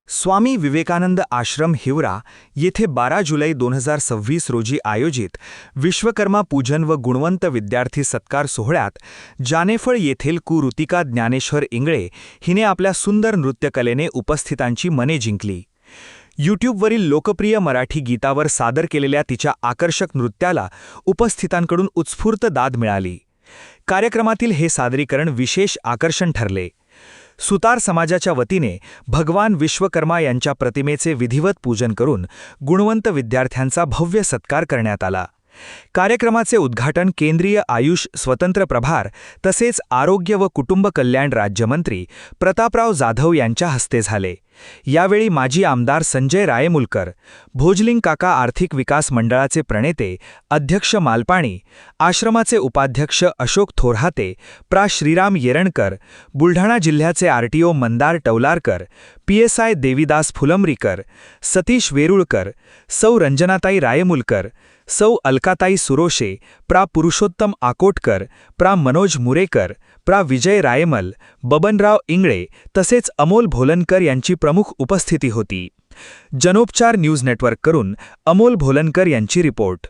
स्वामी विवेकानंद आश्रम हिवरा येथे 12 जुलै 2026 रोजी आयोजित विश्वकर्मा पूजन व गुणवंत विद्यार्थी सत्कार सोहळ्यात जानेफळ येथील ऋतिका ज्ञानेश्वर इंगळे हिने आपल्या सुंदर नृत्यकलेने उपस्थितांची मने जिंकली. यूट्यूबवरील लोकप्रिय मराठी गीतावर सादर केलेल्या तिच्या आकर्षक नृत्याला उपस्थितांकडून उत्स्फूर्त दाद मिळाली. कार्यक्रमातील हे सादरीकरण विशेष आकर्षण ठरले. सुतार समाजाच्या वतीने भगवान विश्वकर्मा यांच्या प्रतिमेचे विधिवत पूजन करून गुणवंत विद्यार्थ्यांचा भव्य सत्कार करण्यात आला. कार्यक्रमाचे उद्घाटन केंद्रीय आयुष स्वतंत्र प्रभार तसेच आरोग्य व कुटुंब कल्याण राज्यमंत्री प्रतापराव जाधव यांच्या हस्ते झाले. यावेळी माजी आमदार संजय रायमुलकर, भोजलिंग काका आर्थिक विकास मंडळाचे प्रणेते अध्यक्ष मालपाणी, आश्रमाचे उपाध्यक्ष अशोक थोरहाते, प्रा. श्रीराम येरणकर, बुलढाणा जिल्ह्याचे आरटीओ मंदार टवलारकर, पीएसआय देवीदास फुलंब्रीकर, सतीश वेरुळकर, सौ रंजनाताई रायमुलकर, सौ अलकाताई सुरोशे, प्रा. पुरुषोत्तम आकोटकर, प्रा. मनोज मुरेकर, प्रा. विजय रायमल, बबनराव इंगळे तसेच अमोल भोलनकर यांची प्रमुख उपस्थिती होती. जनोपचार न्यूज नेटवर्क करून अमोल भोलनकर यांची रिपोर्ट.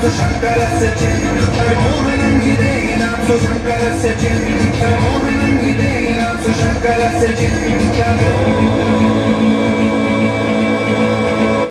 शंकरस्य चिन्मोहनं हि देहिनां सुशंकरस्य चिन्मोहनं